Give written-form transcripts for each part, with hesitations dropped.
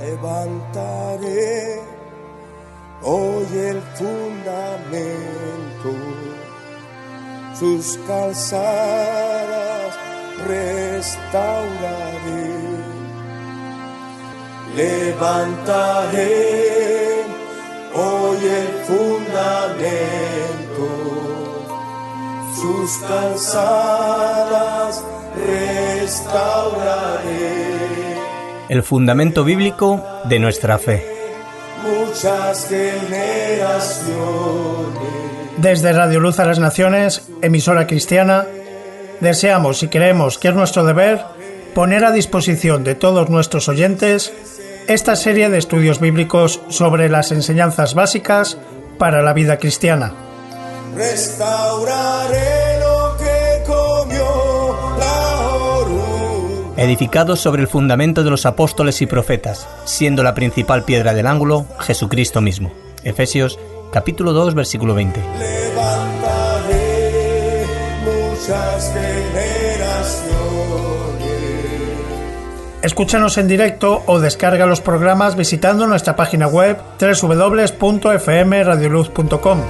Levantaré hoy el fundamento, sus calzadas restauraré. Levantaré hoy el fundamento, sus calzadas restauraré. El fundamento bíblico de nuestra fe. Muchas generaciones. Desde Radio Luz a las Naciones, emisora cristiana, deseamos y creemos que es nuestro deber poner a disposición de todos nuestros oyentes esta serie de estudios bíblicos sobre las enseñanzas básicas para la vida cristiana. Restauraré lo que comió la oruga. Edificados sobre el fundamento de los apóstoles y profetas, siendo la principal piedra del ángulo Jesucristo mismo. Efesios capítulo 2, versículo 20. Levantaré muchas generaciones. Escúchanos en directo o descarga los programas visitando nuestra página web www.fmradioluz.com.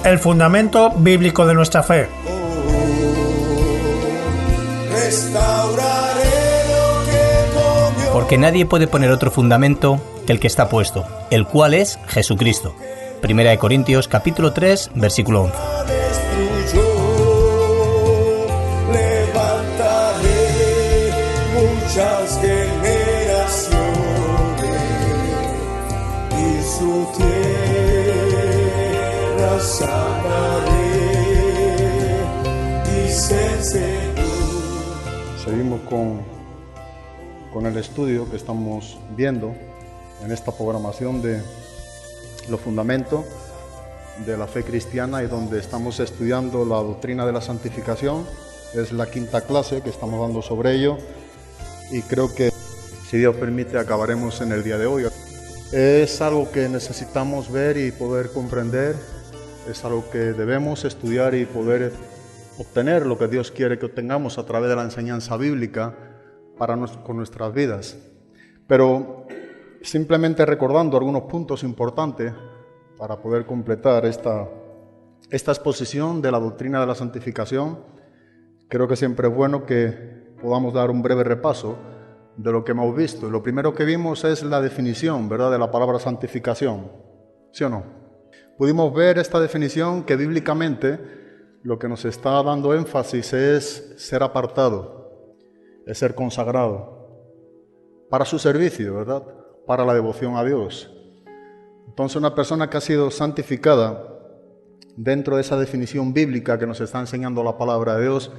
El fundamento bíblico de nuestra fe. Porque nadie puede poner otro fundamento que el que está puesto, el cual es Jesucristo. Primera de Corintios capítulo 3, versículo 11. Muchas generaciones y su tierra sanaré, dice el Señor. Seguimos con el estudio que estamos viendo en esta programación de los fundamentos de la fe cristiana y donde estamos estudiando la doctrina de la santificación. Es la quinta clase que estamos dando sobre ello y creo que, si Dios permite, acabaremos en el día de hoy. Es algo que necesitamos ver y poder comprender, es algo que debemos estudiar y poder obtener lo que Dios quiere que obtengamos a través de la enseñanza bíblica con nuestras vidas. Pero simplemente recordando algunos puntos importantes para poder completar esta exposición de la doctrina de la santificación. Creo que siempre es bueno que podamos dar un breve repaso de lo que hemos visto. Lo primero que vimos es la definición, ¿verdad?, de la palabra santificación. ¿Sí o no? Pudimos ver esta definición que bíblicamente lo que nos está dando énfasis es ser apartado, es ser consagrado para su servicio, ¿verdad?, para la devoción a Dios. Entonces, una persona que ha sido santificada dentro de esa definición bíblica que nos está enseñando la palabra de Dios,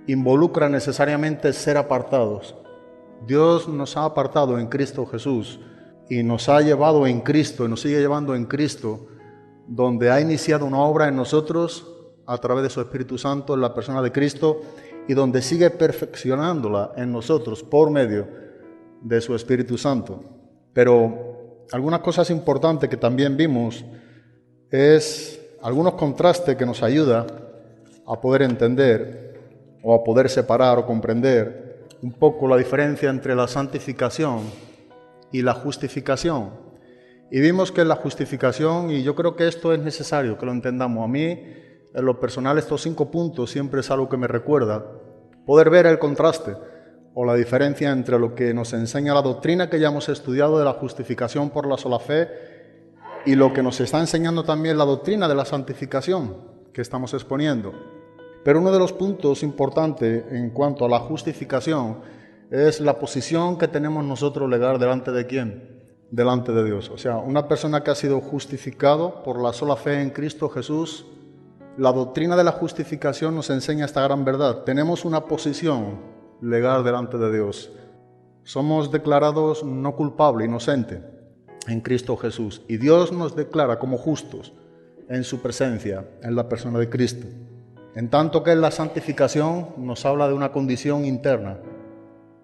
involucra necesariamente ser apartados. Dios nos ha apartado en Cristo Jesús y nos ha llevado en Cristo y nos sigue llevando en Cristo, donde ha iniciado una obra en nosotros a través de su Espíritu Santo en la persona de Cristo y donde sigue perfeccionándola en nosotros por medio de su Espíritu Santo. Pero algunas cosas importantes que también vimos es algunos contrastes que nos ayudan a poder entender o a poder separar o comprender un poco la diferencia entre la santificación y la justificación. Y vimos que la justificación, y yo creo que esto es necesario que lo entendamos. A mí, en lo personal, estos 5 puntos siempre es algo que me recuerda poder ver el contraste o la diferencia entre lo que nos enseña la doctrina que ya hemos estudiado de la justificación por la sola fe y lo que nos está enseñando también la doctrina de la santificación que estamos exponiendo. Pero uno de los puntos importantes en cuanto a la justificación es la posición que tenemos nosotros legal delante de ¿quién? Delante de Dios. O sea, una persona que ha sido justificado por la sola fe en Cristo Jesús, la doctrina de la justificación nos enseña esta gran verdad. Tenemos una posición legal delante de Dios. Somos declarados no culpables, inocentes en Cristo Jesús. Y Dios nos declara como justos en su presencia, en la persona de Cristo. En tanto que en la santificación nos habla de una condición interna.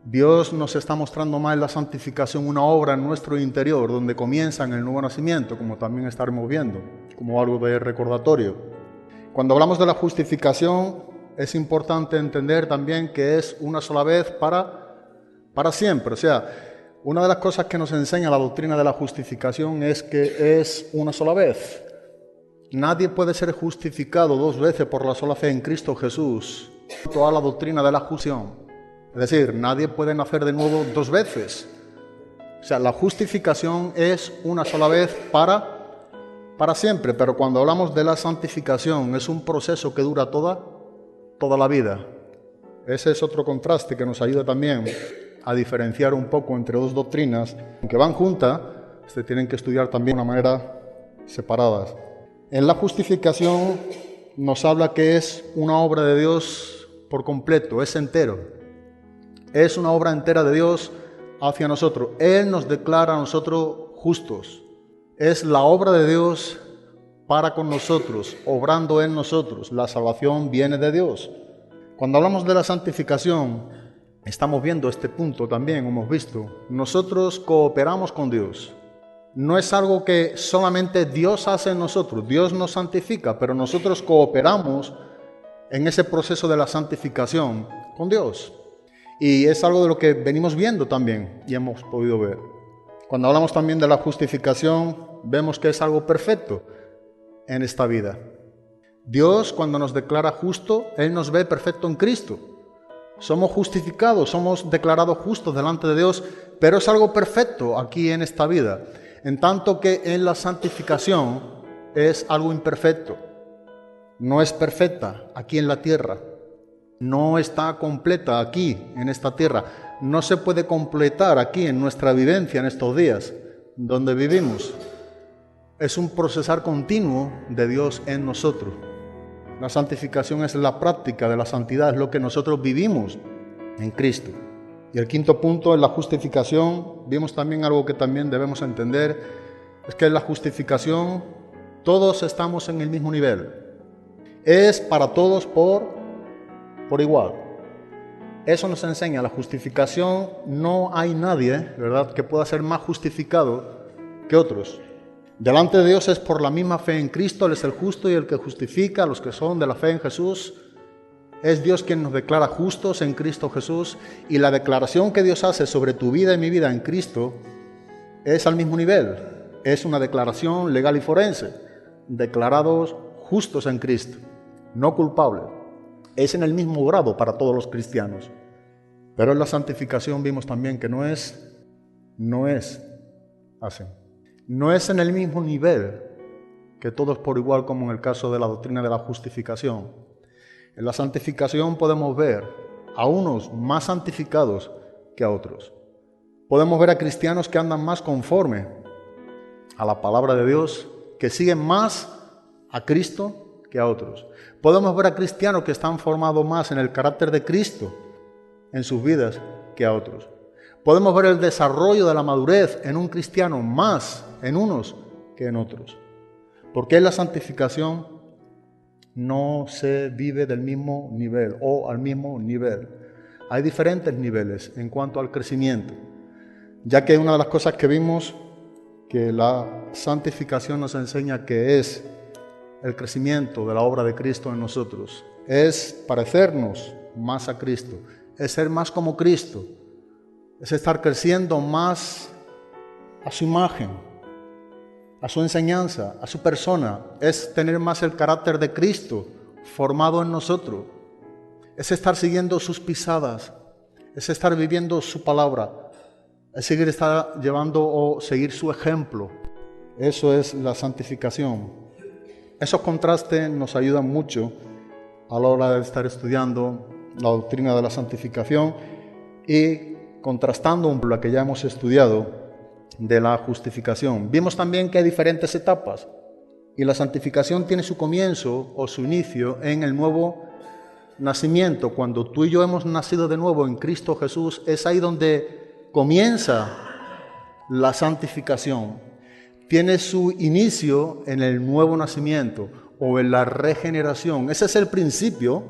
Dios nos está mostrando más en la santificación una obra en nuestro interior, donde comienza en el nuevo nacimiento, como también estaremos viendo, como algo de recordatorio. Cuando hablamos de la justificación, es importante entender también que es una sola vez para para siempre. O sea, una de las cosas que nos enseña la doctrina de la justificación es que es una sola vez. Nadie puede ser justificado 2 veces por la sola fe en Cristo Jesús. Toda la doctrina de la justificación. Es decir, nadie puede nacer de nuevo 2 veces. O sea, la justificación es una sola vez para siempre. Pero cuando hablamos de la santificación, es un proceso que dura toda la vida. Ese es otro contraste que nos ayuda también a diferenciar un poco entre 2 doctrinas, aunque van juntas, se tienen que estudiar también de una manera separadas. En la justificación nos habla que es una obra de Dios por completo, es entero. Es una obra entera de Dios hacia nosotros. Él nos declara a nosotros justos. Es la obra de Dios para con nosotros, obrando en nosotros. La salvación viene de Dios. Cuando hablamos de la santificación, estamos viendo este punto también, hemos visto. Nosotros cooperamos con Dios. No es algo que solamente Dios hace en nosotros. Dios nos santifica, pero nosotros cooperamos en ese proceso de la santificación con Dios. Y es algo de lo que venimos viendo también y hemos podido ver. Cuando hablamos también de la justificación, vemos que es algo perfecto en esta vida. Dios, cuando nos declara justo, Él nos ve perfecto en Cristo. Somos justificados, somos declarados justos delante de Dios, pero es algo perfecto aquí en esta vida. En tanto que en la santificación es algo imperfecto. No es perfecta aquí en la tierra. No está completa aquí en esta tierra. No se puede completar aquí en nuestra vivencia en estos días donde vivimos. Es un procesar continuo de Dios en nosotros. La santificación es la práctica de la santidad, es lo que nosotros vivimos en Cristo. Y el quinto punto, en la justificación, vimos también algo que también debemos entender, es que en la justificación todos estamos en el mismo nivel. Es para todos por igual. Eso nos enseña la justificación. No hay nadie, ¿verdad?, que pueda ser más justificado que otros. Delante de Dios es por la misma fe en Cristo. Él es el justo y el que justifica a los que son de la fe en Jesús. Es Dios quien nos declara justos en Cristo Jesús. Y la declaración que Dios hace sobre tu vida y mi vida en Cristo es al mismo nivel. Es una declaración legal y forense. Declarados justos en Cristo, no culpables. Es en el mismo grado para todos los cristianos. Pero en la santificación vimos también que no es así. No es en el mismo nivel que todos por igual, como en el caso de la doctrina de la justificación. En la santificación podemos ver a unos más santificados que a otros. Podemos ver a cristianos que andan más conforme a la palabra de Dios, que siguen más a Cristo que a otros. Podemos ver a cristianos que están formados más en el carácter de Cristo en sus vidas que a otros. Podemos ver el desarrollo de la madurez en un cristiano más en unos que en otros. Porque en la santificación no se vive del mismo nivel o al mismo nivel. Hay diferentes niveles en cuanto al crecimiento, ya que una de las cosas que vimos que la santificación nos enseña que es el crecimiento de la obra de Cristo en nosotros, es parecernos más a Cristo, es ser más como Cristo, es estar creciendo más a su imagen, a su enseñanza, a su persona, es tener más el carácter de Cristo formado en nosotros, es estar siguiendo sus pisadas, es estar viviendo su palabra, es estar llevando o seguir su ejemplo. Eso es la santificación. Esos contrastes nos ayudan mucho a la hora de estar estudiando la doctrina de la santificación y contrastando con la que ya hemos estudiado de la justificación. Vimos también que hay diferentes etapas y la santificación tiene su comienzo o su inicio en el nuevo nacimiento. Cuando tú y yo hemos nacido de nuevo en Cristo Jesús, es ahí donde comienza la santificación. Tiene su inicio en el nuevo nacimiento o en la regeneración. Ese es el principio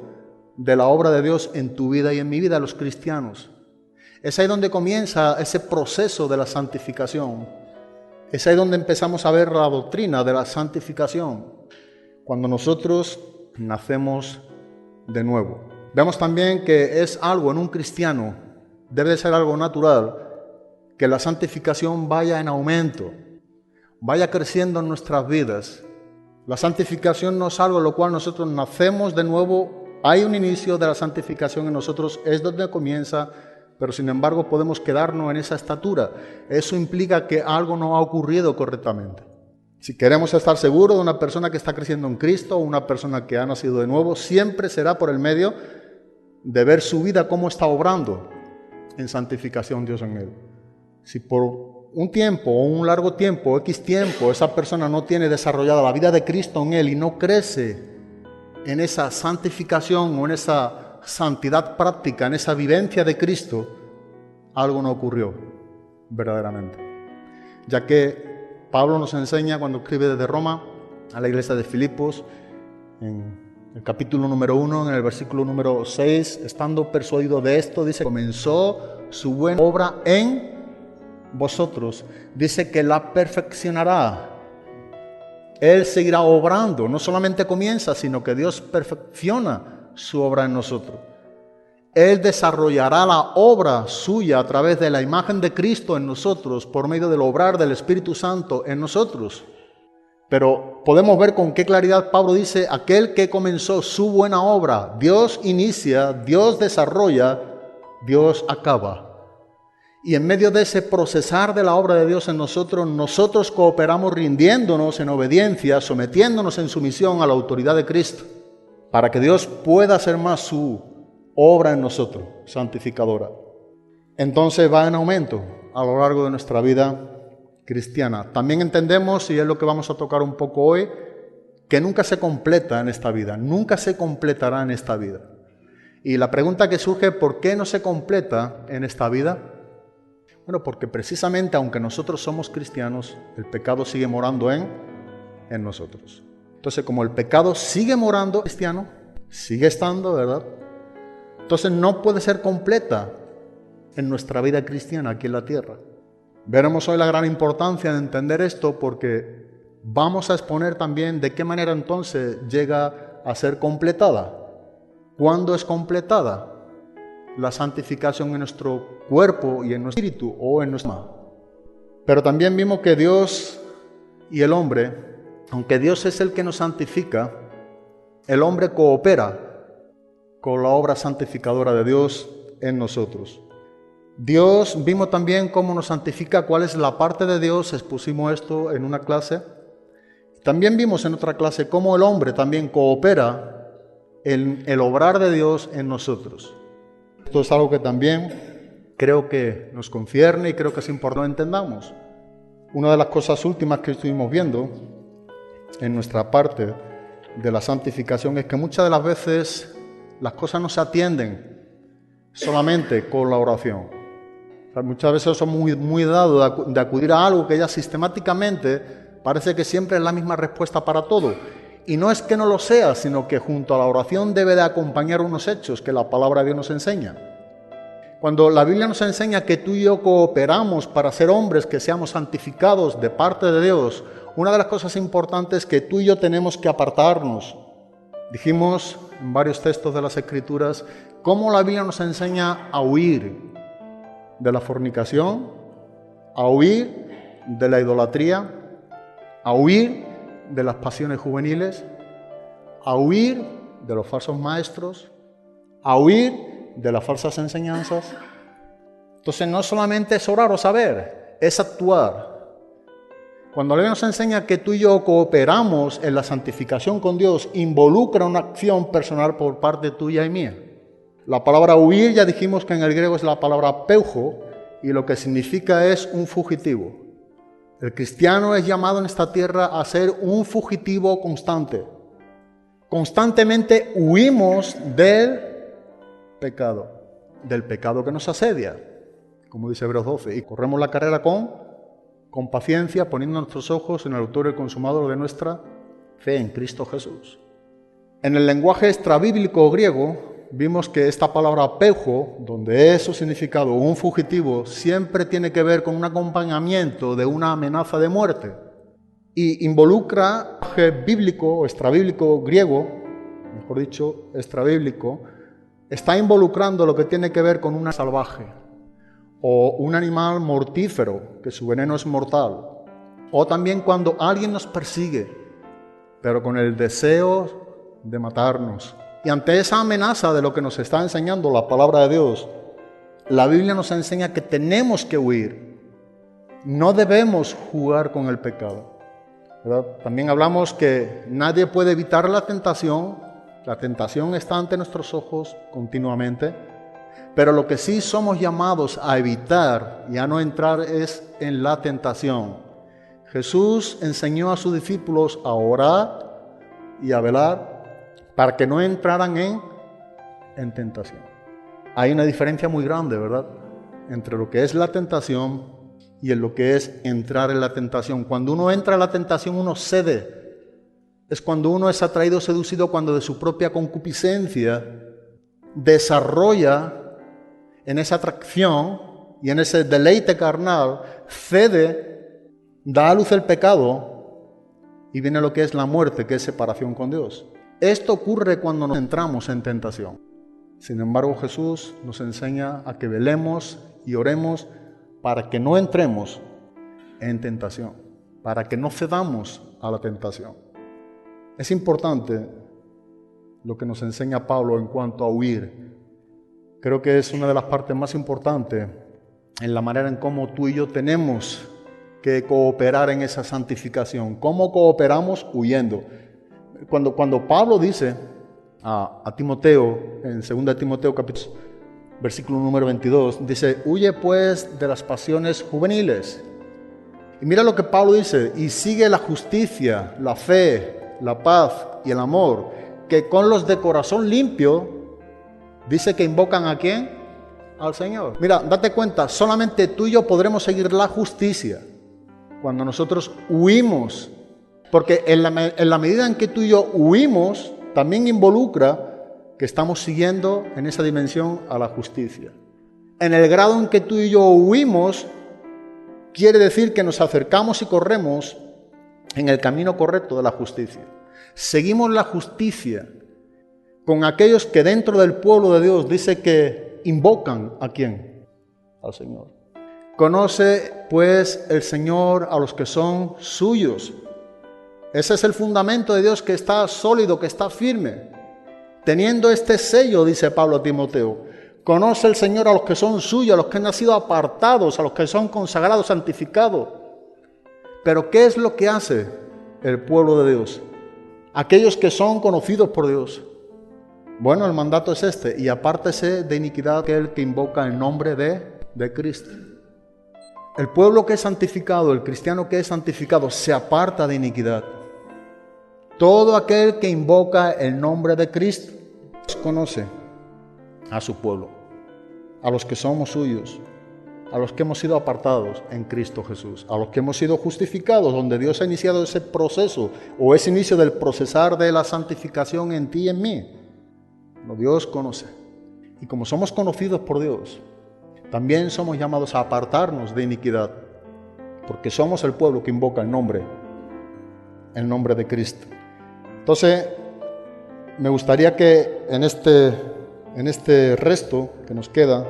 de la obra de Dios en tu vida y en mi vida, los cristianos. Es ahí donde comienza ese proceso de la santificación. Es ahí donde empezamos a ver la doctrina de la santificación, cuando nosotros nacemos de nuevo. Vemos también que es algo en un cristiano debe de ser algo natural, que la santificación vaya en aumento, vaya creciendo en nuestras vidas. La santificación no es algo en lo cual nosotros nacemos de nuevo, hay un inicio de la santificación en nosotros, es donde comienza, pero sin embargo podemos quedarnos en esa estatura. Eso implica que algo no ha ocurrido correctamente. Si queremos estar seguros de una persona que está creciendo en Cristo, una persona que ha nacido de nuevo, siempre será por el medio de ver su vida cómo está obrando en santificación Dios en él. Si por un tiempo o un largo tiempo o X tiempo esa persona no tiene desarrollada la vida de Cristo en él y no crece en esa santificación o en esa santidad práctica, en esa vivencia de Cristo, algo no ocurrió verdaderamente. Ya que Pablo nos enseña cuando escribe desde Roma a la iglesia de Filipos, en el capítulo número 1, en el versículo número 6, estando persuadido de esto, dice, comenzó su buena obra en vosotros, dice que la perfeccionará. Él seguirá obrando, no solamente comienza, sino que Dios perfecciona su obra en nosotros. Él desarrollará la obra suya a través de la imagen de Cristo en nosotros, por medio del obrar del Espíritu Santo en nosotros. Pero podemos ver con qué claridad Pablo dice, aquel que comenzó su buena obra, Dios inicia, Dios desarrolla, Dios acaba. Y en medio de ese procesar de la obra de Dios en nosotros, nosotros cooperamos rindiéndonos en obediencia, sometiéndonos en sumisión a la autoridad de Cristo, para que Dios pueda hacer más su obra en nosotros, santificadora. Entonces va en aumento a lo largo de nuestra vida cristiana. También entendemos, y es lo que vamos a tocar un poco hoy, que nunca se completa en esta vida, nunca se completará en esta vida. Y la pregunta que surge, ¿por qué no se completa en esta vida? Bueno, porque precisamente aunque nosotros somos cristianos, el pecado sigue morando en nosotros. Entonces, como el pecado sigue morando cristiano, sigue estando, ¿verdad? Entonces no puede ser completa en nuestra vida cristiana aquí en la tierra. Veremos hoy la gran importancia de entender esto, porque vamos a exponer también de qué manera entonces llega a ser completada. ¿Cuándo es completada la santificación en nuestro cuerpo y en nuestro espíritu o en nuestra alma? Pero también vimos que Dios y el hombre, aunque Dios es el que nos santifica, el hombre coopera con la obra santificadora de Dios en nosotros. Dios, vimos también cómo nos santifica, cuál es la parte de Dios, expusimos esto en una clase. También vimos en otra clase cómo el hombre también coopera en el obrar de Dios en nosotros. Esto es algo que también creo que nos concierne y creo que es importante que entendamos. Una de las cosas últimas que estuvimos viendo en nuestra parte de la santificación es que muchas de las veces las cosas no se atienden solamente con la oración. O sea, muchas veces somos muy dados de acudir a algo que ya sistemáticamente parece que siempre es la misma respuesta para todo. Y no es que no lo sea, sino que junto a la oración debe de acompañar unos hechos que la palabra de Dios nos enseña. Cuando la Biblia nos enseña que tú y yo cooperamos para ser hombres que seamos santificados de parte de Dios, una de las cosas importantes es que tú y yo tenemos que apartarnos. Dijimos en varios textos de las Escrituras cómo la Biblia nos enseña a huir de la fornicación, a huir de la idolatría, a huir de las pasiones juveniles, a huir de los falsos maestros, a huir de las falsas enseñanzas. Entonces no solamente es orar o saber, es actuar. Cuando la Biblia nos enseña que tú y yo cooperamos en la santificación con Dios, involucra una acción personal por parte tuya y mía. La palabra huir, ya dijimos que en el griego es la palabra peujo, y lo que significa es un fugitivo. El cristiano es llamado en esta tierra a ser un fugitivo constante. Constantemente huimos del pecado que nos asedia, como dice Hebreos 12, y corremos la carrera con paciencia, poniendo nuestros ojos en el autor y el consumador de nuestra fe en Cristo Jesús. En el lenguaje extrabíblico griego, vimos que esta palabra peujo, donde es su significado un fugitivo, siempre tiene que ver con un acompañamiento de una amenaza de muerte. Y involucra bíblico o extrabíblico griego, mejor dicho, extrabíblico, está involucrando lo que tiene que ver con una salvaje. o un animal mortífero, que su veneno es mortal, o también cuando alguien nos persigue, pero con el deseo de matarnos. Y ante esa amenaza de lo que nos está enseñando la palabra de Dios, la Biblia nos enseña que tenemos que huir. No debemos jugar con el pecado, ¿verdad? También hablamos que nadie puede evitar la tentación. La tentación está ante nuestros ojos continuamente, pero lo que sí somos llamados a evitar y a no entrar es en la tentación. Jesús enseñó a sus discípulos a orar y a velar para que no entraran en tentación. Hay una diferencia muy grande, ¿verdad?, entre lo que es la tentación y en lo que es entrar en la tentación. Cuando uno entra en la tentación, uno cede. Es cuando uno es atraído, seducido, cuando de su propia concupiscencia desarrolla en esa atracción y en ese deleite carnal, cede, da a luz el pecado y viene lo que es la muerte, que es separación con Dios. Esto ocurre cuando nos entramos en tentación. Sin embargo, Jesús nos enseña a que velemos y oremos para que no entremos en tentación, para que no cedamos a la tentación. Es importante lo que nos enseña Pablo en cuanto a huir. Creo que es una de las partes más importantes en la manera en cómo tú y yo tenemos que cooperar en esa santificación. ¿Cómo cooperamos? Huyendo. Cuando Pablo dice a Timoteo, en 2 Timoteo capítulo, versículo número 22, dice: huye pues de las pasiones juveniles. Y mira lo que Pablo dice: y sigue la justicia, la fe, la paz y el amor, que con los de corazón limpio, dice que invocan ¿a quién? Al Señor. Mira, date cuenta, solamente tú y yo podremos seguir la justicia cuando nosotros huimos, porque en la medida en que tú y yo huimos, también involucra que estamos siguiendo en esa dimensión a la justicia. En el grado en que tú y yo huimos, quiere decir que nos acercamos y corremos en el camino correcto de la justicia. Seguimos la justicia con aquellos que dentro del pueblo de Dios dice que invocan ¿a quién? Al Señor. Conoce pues el Señor a los que son suyos. Ese es el fundamento de Dios, que está sólido, que está firme. Teniendo este sello, dice Pablo a Timoteo, conoce el Señor a los que son suyos, a los que han sido apartados, a los que son consagrados, santificados. Pero ¿qué es lo que hace el pueblo de Dios? Aquellos que son conocidos por Dios. Bueno, el mandato es este: y apártese de iniquidad aquel que invoca el nombre de Cristo. El pueblo que es santificado, el cristiano que es santificado, se aparta de iniquidad. Todo aquel que invoca el nombre de Cristo conoce a su pueblo, a los que somos suyos, a los que hemos sido apartados en Cristo Jesús, a los que hemos sido justificados, donde Dios ha iniciado ese proceso o ese inicio del procesar de la santificación en ti y en mí. Dios conoce. Y como somos conocidos por Dios, también somos llamados a apartarnos de iniquidad, porque somos el pueblo que invoca el nombre de Cristo. Entonces, me gustaría que en este resto que nos queda,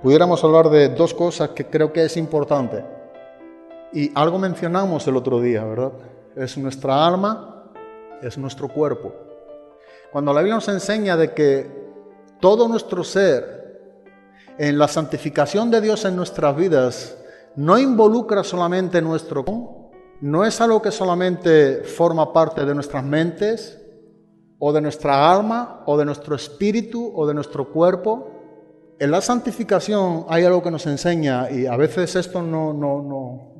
pudiéramos hablar de dos cosas que creo que es importante. Y algo mencionamos el otro día, ¿verdad? Es nuestra alma, es nuestro cuerpo. Cuando la Biblia nos enseña de que todo nuestro ser, en la santificación de Dios en nuestras vidas, no involucra solamente nuestro cuerpo, no es algo que solamente forma parte de nuestras mentes, o de nuestra alma, o de nuestro espíritu, o de nuestro cuerpo. En la santificación hay algo que nos enseña, y a veces esto no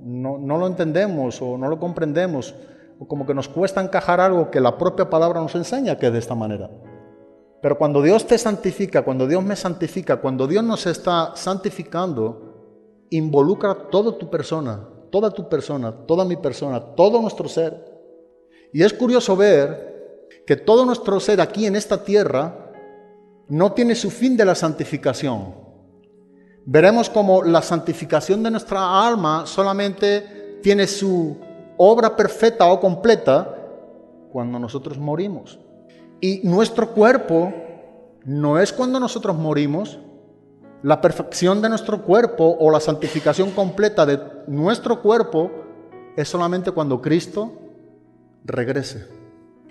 lo entendemos, o no lo comprendemos, o como que nos cuesta encajar algo que la propia palabra nos enseña que es de esta manera. Pero cuando Dios te santifica, cuando Dios me santifica, cuando Dios nos está santificando, involucra toda tu persona, toda mi persona, todo nuestro ser. Y es curioso ver que todo nuestro ser aquí en esta tierra no tiene su fin de la santificación. Veremos como la santificación de nuestra alma solamente tiene su obra perfecta o completa cuando nosotros morimos. Y nuestro cuerpo no es cuando nosotros morimos, La perfección de nuestro cuerpo o la santificación completa de nuestro cuerpo es solamente cuando Cristo regrese.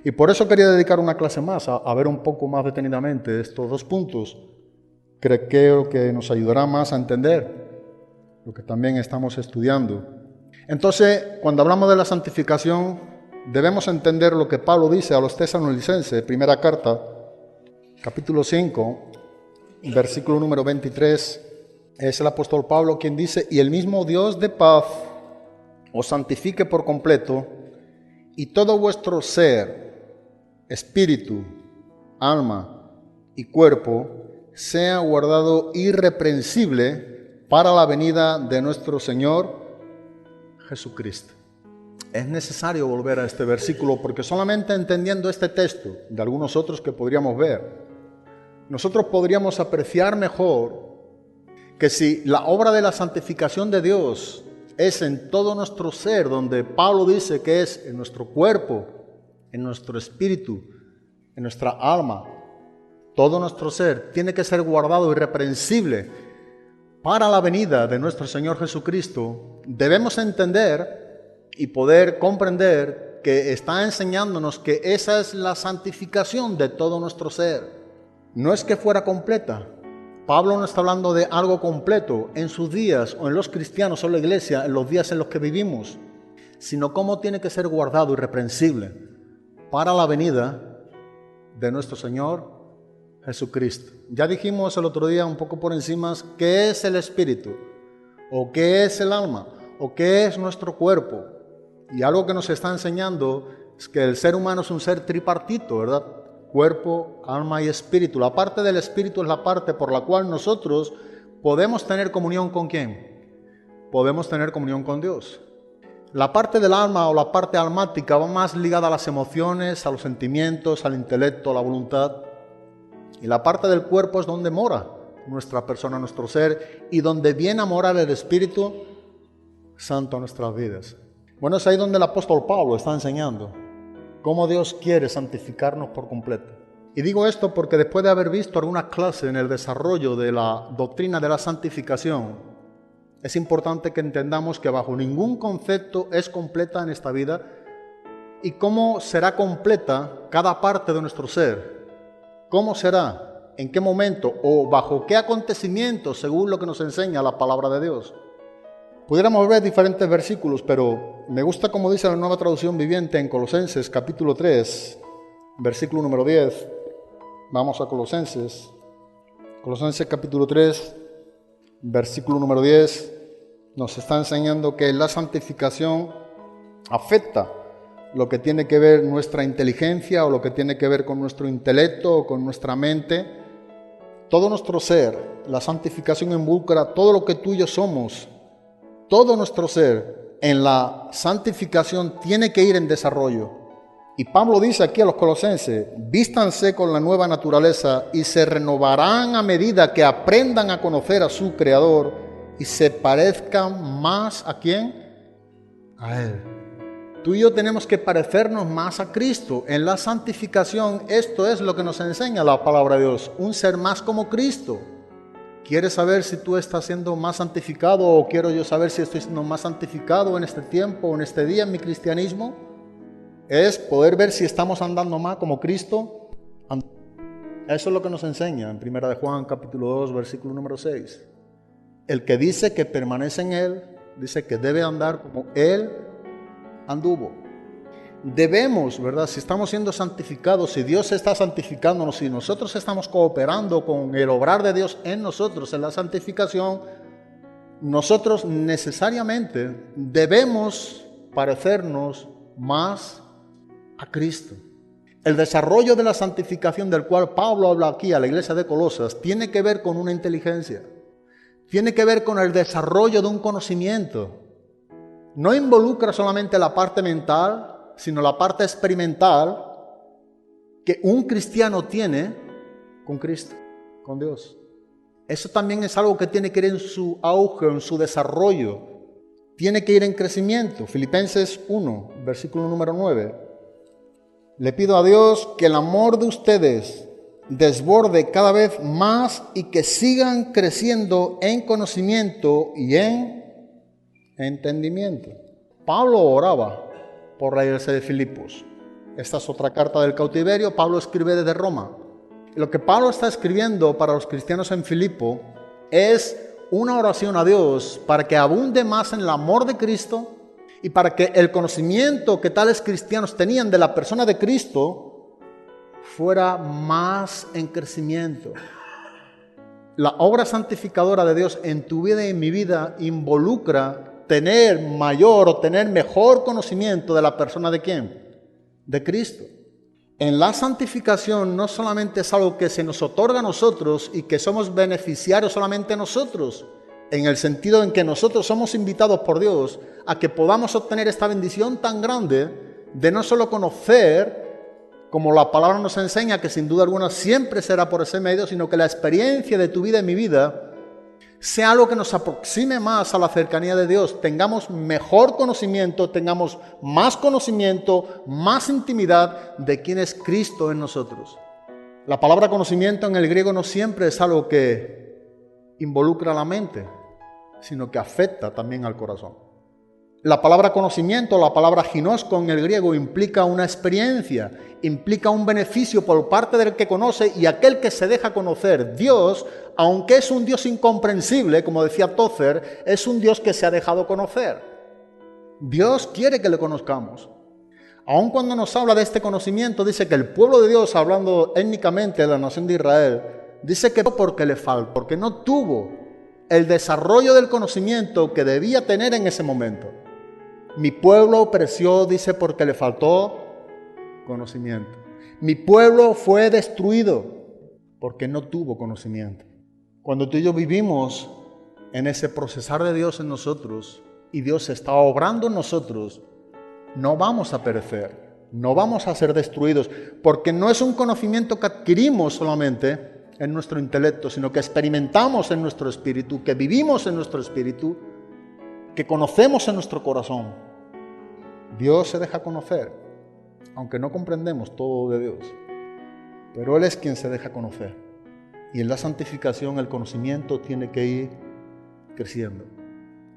Y por eso quería dedicar una clase más a ver un poco más detenidamente estos dos puntos. Creo que nos ayudará más a entender lo que también estamos estudiando. Entonces, cuando hablamos de la santificación, debemos entender lo que Pablo dice a los tesalonicenses, primera carta, capítulo 5, versículo número 23. Es el apóstol Pablo quien dice: y el mismo Dios de paz os santifique por completo, y todo vuestro ser, espíritu, alma y cuerpo sea guardado irreprensible para la venida de nuestro Señor Jesucristo. Es necesario volver a este versículo porque solamente entendiendo este texto, de algunos otros que podríamos ver, nosotros podríamos apreciar mejor que si la obra de la santificación de Dios es en todo nuestro ser, donde Pablo dice que es en nuestro cuerpo, en nuestro espíritu, en nuestra alma, todo nuestro ser tiene que ser guardado irreprensible para la venida de nuestro Señor Jesucristo, debemos entender y poder comprender que está enseñándonos que esa es la santificación de todo nuestro ser. No es que fuera completa. Pablo no está hablando de algo completo en sus días o en los cristianos o en la iglesia, en los días en los que vivimos, sino cómo tiene que ser guardado irreprensible para la venida de nuestro Señor Jesucristo. Ya dijimos el otro día un poco por encima qué es el espíritu, o qué es el alma, o qué es nuestro cuerpo. Y algo que nos está enseñando es que el ser humano es un ser tripartito, ¿verdad? Cuerpo, alma y espíritu. La parte del espíritu es la parte por la cual nosotros podemos tener comunión ¿con quién? Podemos tener comunión con Dios. La parte del alma o la parte almática va más ligada a las emociones, a los sentimientos, al intelecto, a la voluntad. Y la parte del cuerpo es donde mora nuestra persona, nuestro ser, y donde viene a morar el Espíritu Santo a nuestras vidas. Bueno, es ahí donde el apóstol Pablo está enseñando cómo Dios quiere santificarnos por completo. Y digo esto porque después de haber visto alguna clase en el desarrollo de la doctrina de la santificación, es importante que entendamos que bajo ningún concepto es completa en esta vida y cómo será completa cada parte de nuestro ser. ¿Cómo será? ¿En qué momento? ¿O bajo qué acontecimientos, según lo que nos enseña la palabra de Dios? Pudiéramos ver diferentes versículos, pero me gusta como dice la Nueva Traducción Viviente en Colosenses capítulo 3, versículo número 10. Vamos a Colosenses. Colosenses capítulo 3, versículo número 10. Nos está enseñando que la santificación afecta lo que tiene que ver nuestra inteligencia o lo que tiene que ver con nuestro intelecto o con nuestra mente. Todo nuestro ser, la santificación involucra todo lo que tú y yo somos. Todo nuestro ser en la santificación tiene que ir en desarrollo. Y Pablo dice aquí a los colosenses: vístanse con la nueva naturaleza y se renovarán a medida que aprendan a conocer a su Creador y se parezcan más ¿a quién? A Él. Tú y yo tenemos que parecernos más a Cristo. En la santificación esto es lo que nos enseña la palabra de Dios, un ser más como Cristo. ¿Quieres saber si tú estás siendo más santificado o quiero yo saber si estoy siendo más santificado en este tiempo, en este día, en mi cristianismo? Es poder ver si estamos andando más como Cristo. Eso es lo que nos enseña en 1 de Juan capítulo 2, versículo número 6. El que dice que permanece en Él, dice que debe andar como Él anduvo. Debemos, ¿verdad? Si estamos siendo santificados, si Dios está santificándonos, si nosotros estamos cooperando con el obrar de Dios en nosotros, en la santificación, nosotros necesariamente debemos parecernos más a Cristo. El desarrollo de la santificación del cual Pablo habla aquí a la iglesia de Colosas tiene que ver con una inteligencia, tiene que ver con el desarrollo de un conocimiento. No involucra solamente la parte mental, sino la parte experimental que un cristiano tiene con Cristo, con Dios. Eso también es algo que tiene que ir en su auge, en su desarrollo. Tiene que ir en crecimiento. Filipenses 1, versículo número 9. Le pido a Dios que el amor de ustedes desborde cada vez más y que sigan creciendo en conocimiento y en entendimiento. Pablo oraba por la iglesia de Filipos. Esta es otra carta del cautiverio. Pablo escribe desde Roma. Lo que Pablo está escribiendo para los cristianos en Filipo es una oración a Dios para que abunde más en el amor de Cristo y para que el conocimiento que tales cristianos tenían de la persona de Cristo fuera más en crecimiento. La obra santificadora de Dios en tu vida y en mi vida involucra tener mayor o tener mejor conocimiento de la persona de ¿quién? De Cristo. En la santificación no solamente es algo que se nos otorga a nosotros y que somos beneficiarios solamente nosotros, en el sentido en que nosotros somos invitados por Dios a que podamos obtener esta bendición tan grande de no solo conocer, como la palabra nos enseña, que sin duda alguna siempre será por ese medio, sino que la experiencia de tu vida y mi vida sea algo que nos aproxime más a la cercanía de Dios, tengamos mejor conocimiento, tengamos más conocimiento, más intimidad de quién es Cristo en nosotros. La palabra conocimiento en el griego no siempre es algo que involucra la mente, sino que afecta también al corazón. La palabra conocimiento, la palabra ginosco en el griego implica una experiencia, implica un beneficio por parte del que conoce y aquel que se deja conocer. Dios, aunque es un Dios incomprensible, como decía Tozer, es un Dios que se ha dejado conocer. Dios quiere que le conozcamos. Aun cuando nos habla de este conocimiento, dice que el pueblo de Dios, hablando étnicamente de la nación de Israel, dice que no porque le falta, porque no tuvo el desarrollo del conocimiento que debía tener en ese momento. Mi pueblo pereció, dice, porque le faltó conocimiento. Mi pueblo fue destruido porque no tuvo conocimiento. Cuando tú y yo vivimos en ese procesar de Dios en nosotros y Dios está obrando en nosotros, no vamos a perecer, no vamos a ser destruidos, porque no es un conocimiento que adquirimos solamente en nuestro intelecto, sino que experimentamos en nuestro espíritu, que vivimos en nuestro espíritu, que conocemos en nuestro corazón. Dios se deja conocer, aunque no comprendemos todo de Dios, pero Él es quien se deja conocer. Y en la santificación el conocimiento tiene que ir creciendo,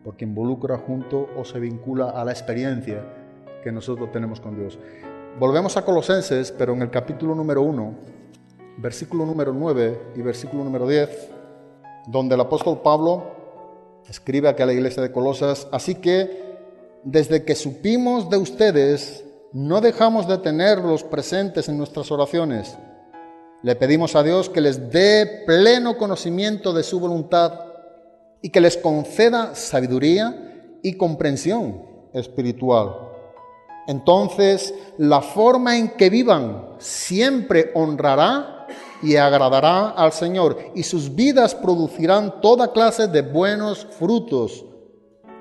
porque involucra junto o se vincula a la experiencia que nosotros tenemos con Dios. Volvemos a Colosenses, pero en el capítulo número 1, versículo número 9 y versículo número 10, donde el apóstol Pablo escribe aquí a la iglesia de Colosas: así que desde que supimos de ustedes, no dejamos de tenerlos presentes en nuestras oraciones. Le pedimos a Dios que les dé pleno conocimiento de su voluntad y que les conceda sabiduría y comprensión espiritual. Entonces, la forma en que vivan siempre honrará y agradará al Señor, y sus vidas producirán toda clase de buenos frutos.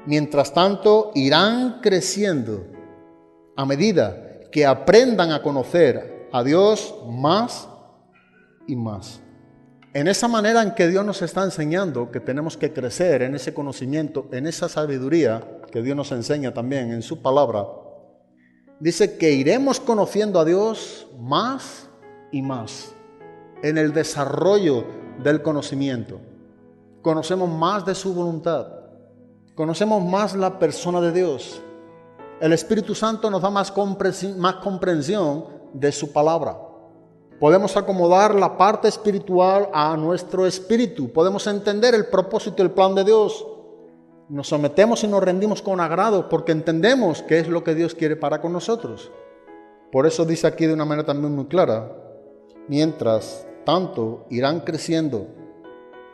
Mientras tanto, irán creciendo a medida que aprendan a conocer a Dios más y más. En esa manera en que Dios nos está enseñando que tenemos que crecer en ese conocimiento, en esa sabiduría que Dios nos enseña también en su palabra, dice que iremos conociendo a Dios más y más en el desarrollo del conocimiento. Conocemos más de su voluntad, conocemos más la persona de Dios. El Espíritu Santo nos da más comprensión de su palabra. Podemos acomodar la parte espiritual a nuestro espíritu. Podemos entender el propósito y el plan de Dios. Nos sometemos y nos rendimos con agrado porque entendemos qué es lo que Dios quiere para con nosotros. Por eso dice aquí de una manera también muy clara: mientras tanto irán creciendo,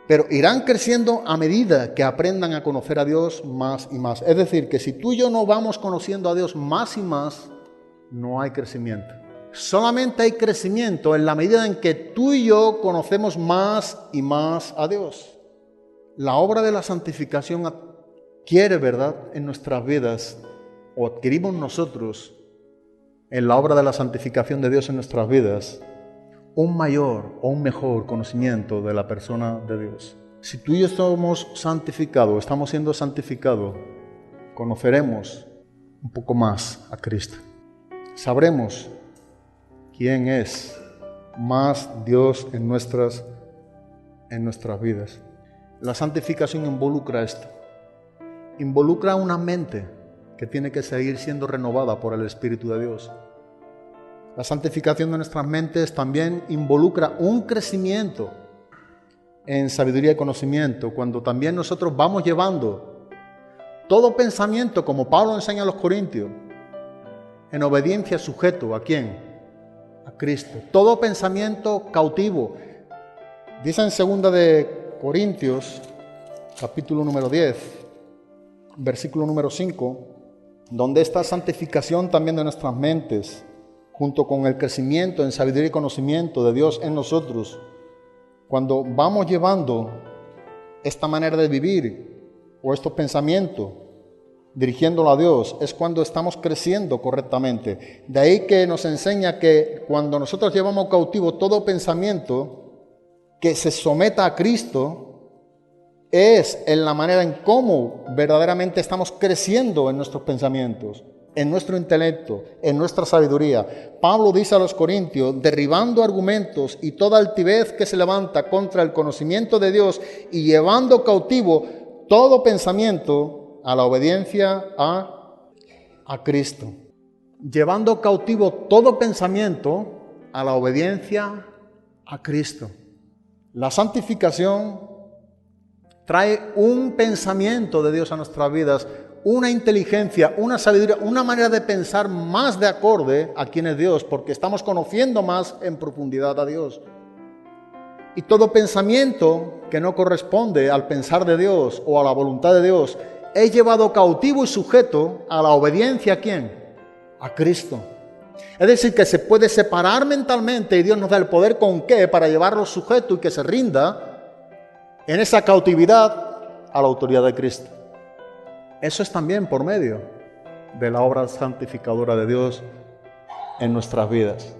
pero irán creciendo a medida que aprendan a conocer a Dios más y más. Es decir, que si tú y yo no vamos conociendo a Dios más y más, no hay crecimiento. Solamente hay crecimiento en la medida en que tú y yo conocemos más y más a Dios. La obra de la santificación adquiere, ¿verdad?, en nuestras vidas, o adquirimos nosotros en la obra de la santificación de Dios en nuestras vidas, un mayor o un mejor conocimiento de la persona de Dios. Si tú y yo somos santificados, estamos siendo santificados, conoceremos un poco más a Cristo. Sabremos quién es más Dios en nuestras vidas. La santificación involucra esto. Involucra una mente que tiene que seguir siendo renovada por el Espíritu de Dios. La santificación de nuestras mentes también involucra un crecimiento en sabiduría y conocimiento, cuando también nosotros vamos llevando todo pensamiento, como Pablo enseña a los Corintios, en obediencia sujeto, ¿a quién? A Cristo. Todo pensamiento cautivo. Dice en 2 de Corintios, capítulo número 10, versículo número 5, donde esta santificación también de nuestras mentes, junto con el crecimiento en sabiduría y conocimiento de Dios en nosotros, cuando vamos llevando esta manera de vivir o estos pensamientos, dirigiéndolo a Dios, es cuando estamos creciendo correctamente. De ahí que nos enseña que cuando nosotros llevamos cautivo todo pensamiento que se someta a Cristo, es en la manera en cómo verdaderamente estamos creciendo en nuestros pensamientos, en nuestro intelecto, en nuestra sabiduría. Pablo dice a los Corintios, derribando argumentos y toda altivez que se levanta contra el conocimiento de Dios y llevando cautivo todo pensamiento a la obediencia a Cristo. Llevando cautivo todo pensamiento a la obediencia a Cristo. La santificación trae un pensamiento de Dios a nuestras vidas, una inteligencia, una sabiduría, una manera de pensar más de acorde a quién es Dios, porque estamos conociendo más en profundidad a Dios. Y todo pensamiento que no corresponde al pensar de Dios o a la voluntad de Dios es llevado cautivo y sujeto a la obediencia ¿a quién? A Cristo. Es decir, que se puede separar mentalmente y Dios nos da el poder con qué para llevarlo sujeto y que se rinda en esa cautividad a la autoridad de Cristo. Eso es también por medio de la obra santificadora de Dios en nuestras vidas.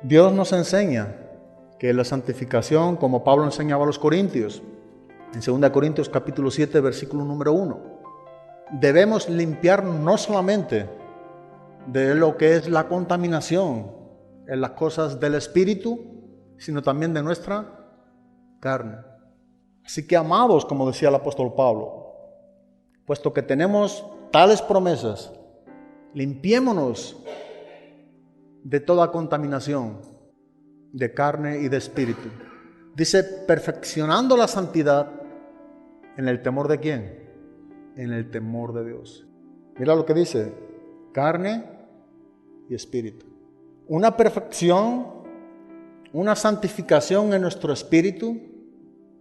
Dios nos enseña que la santificación, como Pablo enseñaba a los Corintios, en 2 Corintios capítulo 7, versículo número 1, debemos limpiar no solamente de lo que es la contaminación en las cosas del Espíritu, sino también de nuestra carne. Así que, amados, como decía el apóstol Pablo, puesto que tenemos tales promesas, limpiémonos de toda contaminación de carne y de espíritu. Dice, perfeccionando la santidad en el temor de ¿quién? En el temor de Dios. Mira lo que dice, carne y espíritu. Una perfección, una santificación en nuestro espíritu,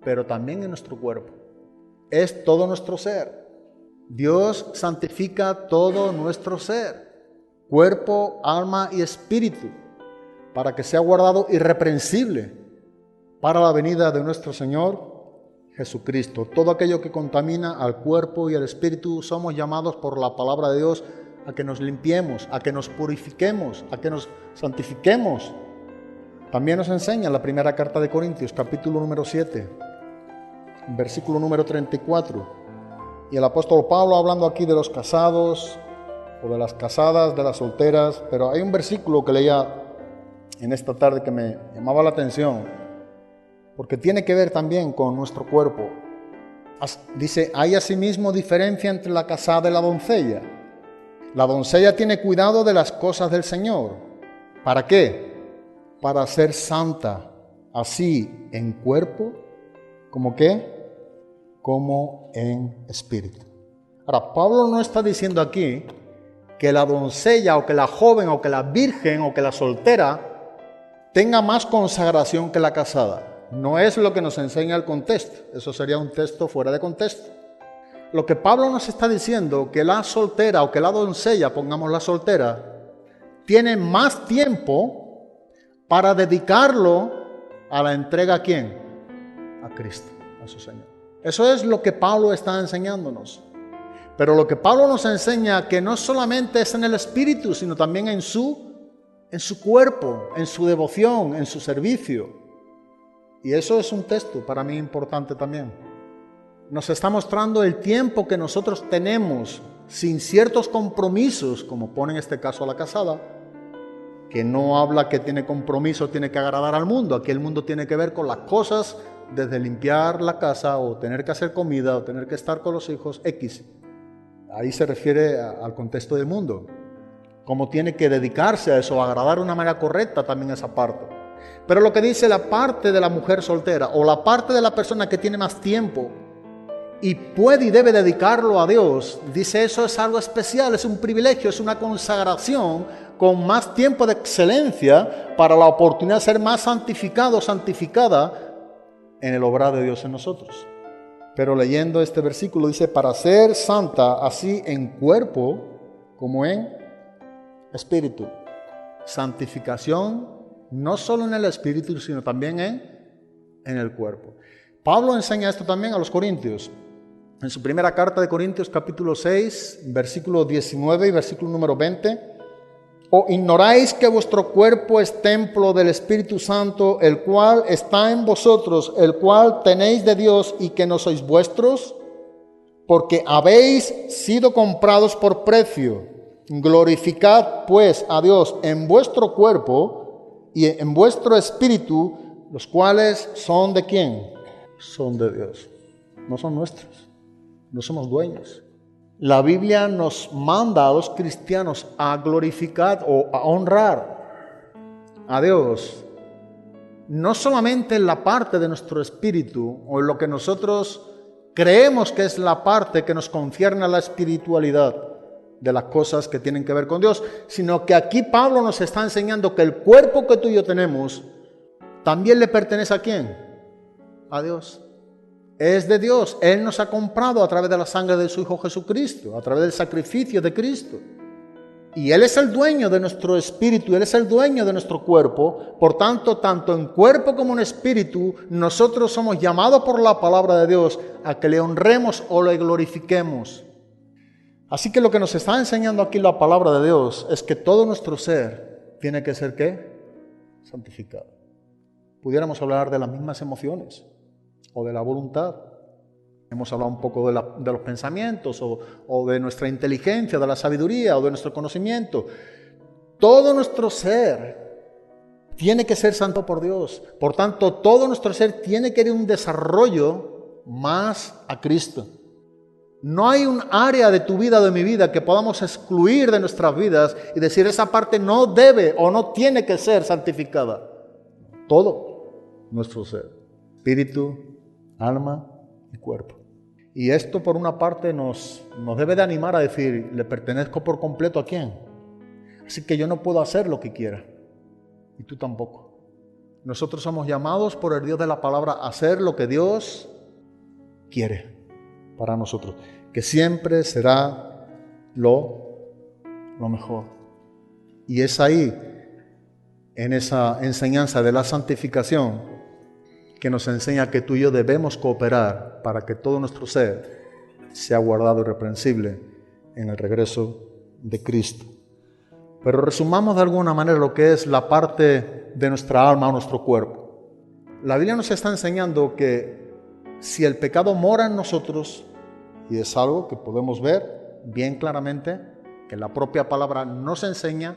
pero también en nuestro cuerpo. Es todo nuestro ser. Dios santifica todo nuestro ser, cuerpo, alma y espíritu, para que sea guardado irreprensible para la venida de nuestro Señor Jesucristo. Todo aquello que contamina al cuerpo y al espíritu, somos llamados por la palabra de Dios a que nos limpiemos, a que nos purifiquemos, a que nos santifiquemos. También nos enseña la primera carta de Corintios, capítulo número 7, versículo número 34. Y el apóstol Pablo hablando aquí de los casados o de las casadas, de las solteras, pero hay un versículo que leía en esta tarde que me llamaba la atención, porque tiene que ver también con nuestro cuerpo. Dice, hay asimismo diferencia entre la casada y la doncella. La doncella tiene cuidado de las cosas del Señor. ¿Para qué? Para ser santa, así en cuerpo, ¿como qué? Como en espíritu. Ahora, Pablo no está diciendo aquí que la doncella o que la joven o que la virgen o que la soltera tenga más consagración que la casada. No es lo que nos enseña el contexto. Eso sería un texto fuera de contexto. Lo que Pablo nos está diciendo, que la soltera o que la doncella, pongamos la soltera, tiene más tiempo para dedicarlo a la entrega ¿a quién? A Cristo, a su Señor. Eso es lo que Pablo está enseñándonos. Pero lo que Pablo nos enseña que no solamente es en el espíritu, sino también en su cuerpo, en su devoción, en su servicio. Y eso es un texto para mí importante también. Nos está mostrando el tiempo que nosotros tenemos sin ciertos compromisos, como pone en este caso a la casada, que no habla que tiene compromiso, tiene que agradar al mundo. Aquí el mundo tiene que ver con las cosas, desde limpiar la casa o tener que hacer comida o tener que estar con los hijos, X. Ahí se refiere al contexto del mundo. Cómo tiene que dedicarse a eso, a agradar de una manera correcta también esa parte. Pero lo que dice la parte de la mujer soltera o la parte de la persona que tiene más tiempo y puede y debe dedicarlo a Dios, dice eso es algo especial, es un privilegio, es una consagración con más tiempo de excelencia para la oportunidad de ser más santificado, santificada en el obrar de Dios en nosotros. Pero leyendo este versículo dice, para ser santa así en cuerpo como en espíritu. Santificación no solo en el espíritu, sino también en el cuerpo. Pablo enseña esto también a los corintios. En su primera carta de Corintios, capítulo 6, versículo 19 y versículo número 20. ¿O ignoráis que vuestro cuerpo es templo del Espíritu Santo, el cual está en vosotros, el cual tenéis de Dios y que no sois vuestros? Porque habéis sido comprados por precio. Glorificad pues a Dios en vuestro cuerpo y en vuestro espíritu, los cuales son ¿de quién? Son de Dios. No son nuestros. No somos dueños. La Biblia nos manda a los cristianos a glorificar o a honrar a Dios, no solamente en la parte de nuestro espíritu o en lo que nosotros creemos que es la parte que nos concierne a la espiritualidad de las cosas que tienen que ver con Dios, sino que aquí Pablo nos está enseñando que el cuerpo que tú y yo tenemos también le pertenece ¿a quién? A Dios. Es de Dios. Él nos ha comprado a través de la sangre de su Hijo Jesucristo, a través del sacrificio de Cristo. Y Él es el dueño de nuestro espíritu, Él es el dueño de nuestro cuerpo. Por tanto, tanto en cuerpo como en espíritu, nosotros somos llamados por la palabra de Dios a que le honremos o le glorifiquemos. Así que lo que nos está enseñando aquí la palabra de Dios es que todo nuestro ser tiene que ser ¿qué? Santificado. Pudiéramos hablar de las mismas emociones o de la voluntad. Hemos hablado un poco de los pensamientos o de nuestra inteligencia, de la sabiduría o de nuestro conocimiento. Todo nuestro ser tiene que ser santo por Dios. Por tanto, todo nuestro ser tiene que ir un desarrollo más a Cristo. No hay un área de tu vida o de mi vida que podamos excluir de nuestras vidas y decir esa parte no debe o no tiene que ser santificada. Todo nuestro ser, espíritu, alma y cuerpo. Y esto por una parte nos debe de animar a decir, ¿le pertenezco por completo a quién? Así que yo no puedo hacer lo que quiera. Y tú tampoco. Nosotros somos llamados por el Dios de la palabra a hacer lo que Dios quiere para nosotros. Que siempre será lo mejor. Y es ahí, en esa enseñanza de la santificación, que nos enseña que tú y yo debemos cooperar para que todo nuestro ser sea guardado irreprensible en el regreso de Cristo. Pero resumamos de alguna manera lo que es la parte de nuestra alma o nuestro cuerpo. La Biblia nos está enseñando que si el pecado mora en nosotros, y es algo que podemos ver bien claramente, que la propia palabra nos enseña,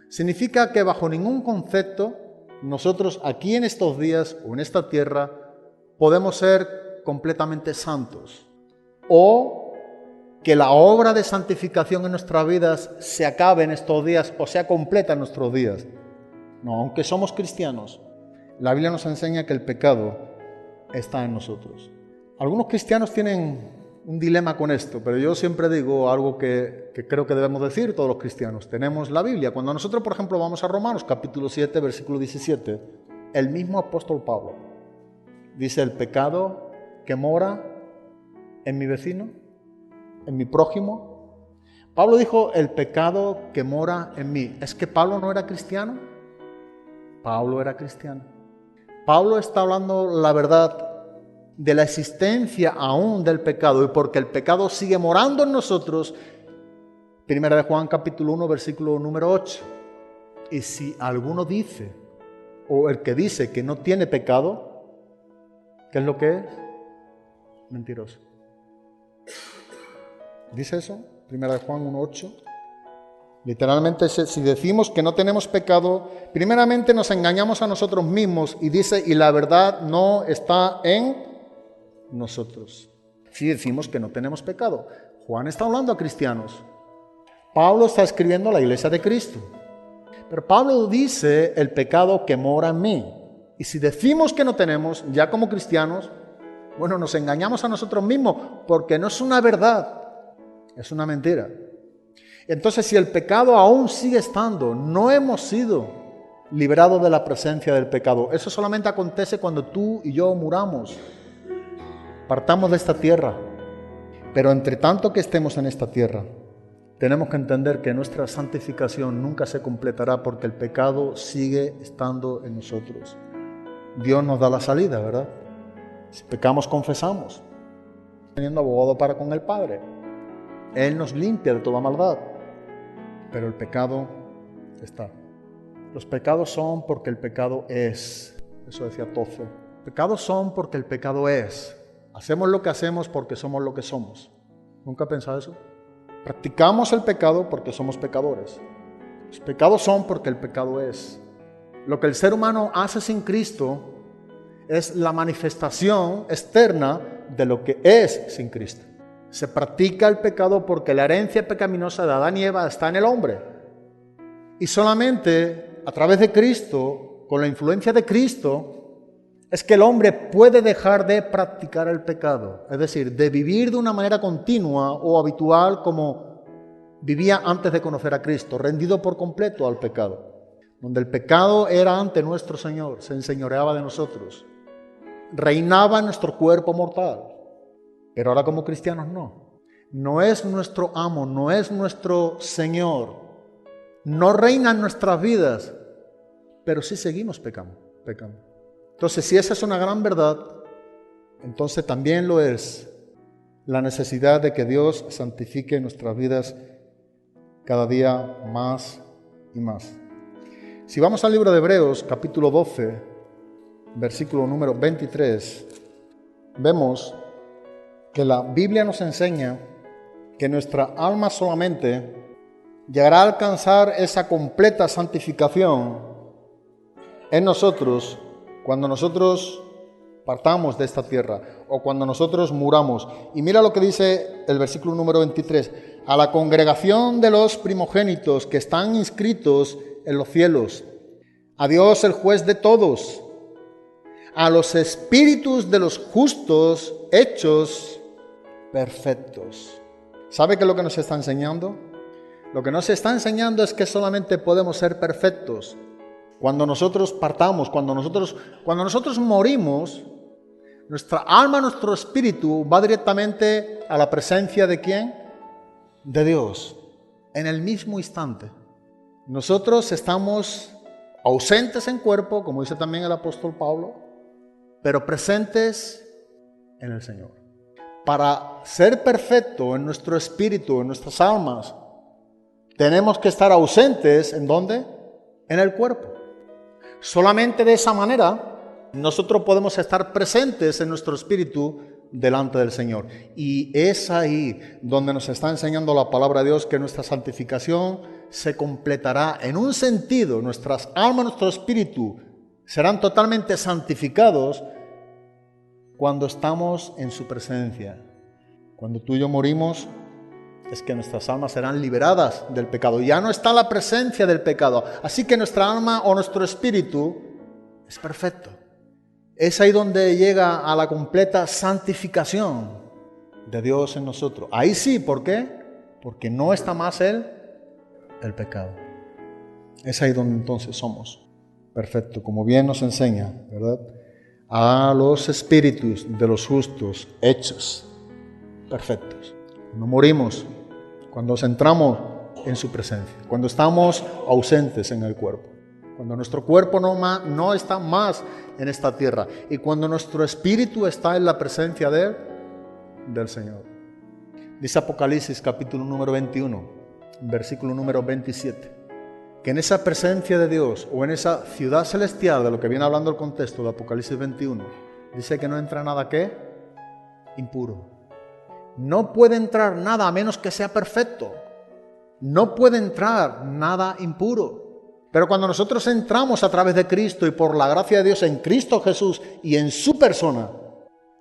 significa que bajo ningún concepto nosotros aquí en estos días o en esta tierra podemos ser completamente santos o que la obra de santificación en nuestras vidas se acabe en estos días o sea completa en nuestros días. No, aunque somos cristianos, la Biblia nos enseña que el pecado está en nosotros. Algunos cristianos tienen un dilema con esto, pero yo siempre digo algo que creo que debemos decir todos los cristianos. Tenemos la Biblia. Cuando nosotros, por ejemplo, vamos a Romanos, capítulo 7, versículo 17, el mismo apóstol Pablo dice, el pecado que mora en mi vecino, en mi prójimo. Pablo dijo, el pecado que mora en mí. ¿Es que Pablo no era cristiano? Pablo era cristiano. Pablo está hablando la verdad de la existencia aún del pecado, y porque el pecado sigue morando en nosotros, Primera de Juan capítulo 1 versículo número 8, y si alguno dice, o el que dice que no tiene pecado, ¿qué es lo que es? Mentiroso. ¿Dice eso? Primera de Juan 1:8. Literalmente, si decimos que no tenemos pecado, primeramente nos engañamos a nosotros mismos y dice, y la verdad no está en nosotros. Si decimos que no tenemos pecado. Juan está hablando a cristianos. Pablo está escribiendo a la iglesia de Cristo. Pero Pablo dice el pecado que mora en mí. Y si decimos que no tenemos, ya como cristianos, bueno, nos engañamos a nosotros mismos porque no es una verdad, es una mentira. Entonces, si el pecado aún sigue estando, no hemos sido liberados de la presencia del pecado. Eso solamente acontece cuando tú y yo muramos, partamos de esta tierra. Pero entre tanto que estemos en esta tierra, tenemos que entender que nuestra santificación nunca se completará porque el pecado sigue estando en nosotros. Dios nos da la salida, ¿verdad? Si pecamos, confesamos, teniendo abogado para con el Padre. Él nos limpia de toda maldad. Pero el pecado está. Los pecados son porque el pecado es. Eso decía Tofe. Pecados son porque el pecado es. Hacemos lo que hacemos porque somos lo que somos. ¿Nunca has pensado eso? Practicamos el pecado porque somos pecadores. Los pecados son porque el pecado es. Lo que el ser humano hace sin Cristo es la manifestación externa de lo que es sin Cristo. Se practica el pecado porque la herencia pecaminosa de Adán y Eva está en el hombre. Y solamente a través de Cristo, con la influencia de Cristo, es que el hombre puede dejar de practicar el pecado. Es decir, de vivir de una manera continua o habitual como vivía antes de conocer a Cristo, rendido por completo al pecado. Donde el pecado era ante nuestro Señor, se enseñoreaba de nosotros. Reinaba en nuestro cuerpo mortal. Pero ahora como cristianos no. No es nuestro amo, no es nuestro Señor. No reina en nuestras vidas, pero sí seguimos pecando. Entonces, si esa es una gran verdad, entonces también lo es la necesidad de que Dios santifique nuestras vidas cada día más y más. Si vamos al libro de Hebreos, capítulo 12, versículo número 23, vemos que la Biblia nos enseña que nuestra alma solamente llegará a alcanzar esa completa santificación en nosotros cuando nosotros partamos de esta tierra o cuando nosotros muramos. Y mira lo que dice el versículo número 23. A la congregación de los primogénitos que están inscritos en los cielos, a Dios el juez de todos, a los espíritus de los justos hechos perfectos. ¿Sabe qué es lo que nos está enseñando? Lo que nos está enseñando es que solamente podemos ser perfectos cuando nosotros partamos, cuando nosotros morimos. Nuestra alma, nuestro espíritu va directamente a la presencia ¿de quién? De Dios, en el mismo instante. Nosotros estamos ausentes en cuerpo, como dice también el apóstol Pablo, pero presentes en el Señor. Para ser perfecto en nuestro espíritu, en nuestras almas, tenemos que estar ausentes, ¿en dónde? En el cuerpo. Solamente de esa manera nosotros podemos estar presentes en nuestro espíritu delante del Señor. Y es ahí donde nos está enseñando la palabra de Dios que nuestra santificación se completará. En un sentido, nuestras almas, nuestro espíritu serán totalmente santificados cuando estamos en su presencia. Cuando tú y yo morimos, es que nuestras almas serán liberadas del pecado. Ya no está la presencia del pecado. Así que nuestra alma o nuestro espíritu es perfecto. Es ahí donde llega a la completa santificación de Dios en nosotros. Ahí sí, ¿por qué? Porque no está más el pecado. Es ahí donde entonces somos perfectos, como bien nos enseña, ¿verdad? A los espíritus de los justos hechos perfectos. Cuando morimos, cuando nos entramos en su presencia, cuando estamos ausentes en el cuerpo, cuando nuestro cuerpo no está más en esta tierra y cuando nuestro espíritu está en la presencia del Señor. Dice Apocalipsis capítulo número 21, versículo número 27, que en esa presencia de Dios o en esa ciudad celestial, de lo que viene hablando el contexto de Apocalipsis 21, dice que no entra nada ¿qué? Impuro. No puede entrar nada a menos que sea perfecto. no puede entrar nada impuro. Pero cuando nosotros entramos a través de Cristo y por la gracia de Dios en Cristo Jesús y en su persona,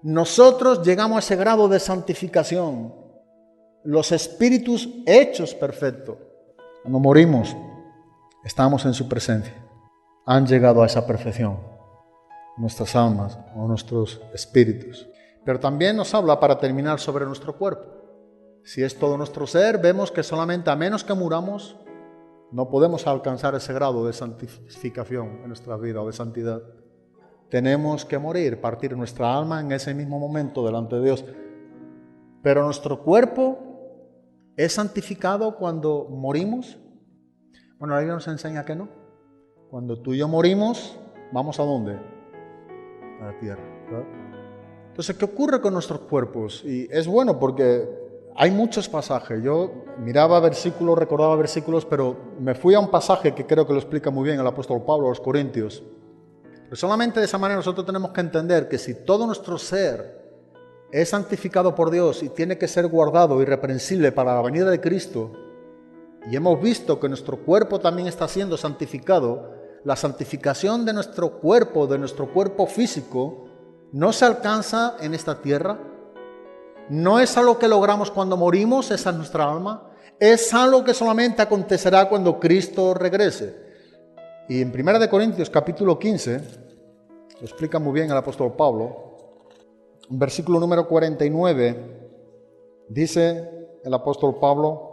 nosotros llegamos a ese grado de santificación, los espíritus hechos perfectos. Cuando morimos, estamos en su presencia. Han llegado a esa perfección nuestras almas o nuestros espíritus. Pero también nos habla, para terminar, sobre nuestro cuerpo. Si es todo nuestro ser, vemos que solamente a menos que muramos, no podemos alcanzar ese grado de santificación en nuestra vida o de santidad. Tenemos que morir, partir nuestra alma en ese mismo momento delante de Dios. Pero nuestro cuerpo es santificado cuando morimos. Bueno, la Biblia nos enseña que no. Cuando tú y yo morimos, ¿vamos a dónde? A la tierra, ¿verdad? Entonces, ¿qué ocurre con nuestros cuerpos? Y es bueno porque hay muchos pasajes. Yo miraba versículos, recordaba versículos, pero me fui a un pasaje que creo que lo explica muy bien el apóstol Pablo a los Corintios. Pero solamente de esa manera nosotros tenemos que entender que si todo nuestro ser es santificado por Dios y tiene que ser guardado irreprensible para la venida de Cristo, y hemos visto que nuestro cuerpo también está siendo santificado, la santificación de nuestro cuerpo físico, no se alcanza en esta tierra. No es algo que logramos cuando morimos, esa es nuestra alma. Es algo que solamente acontecerá cuando Cristo regrese. Y en 1 Corintios capítulo 15, lo explica muy bien el apóstol Pablo, en versículo número 49, dice el apóstol Pablo: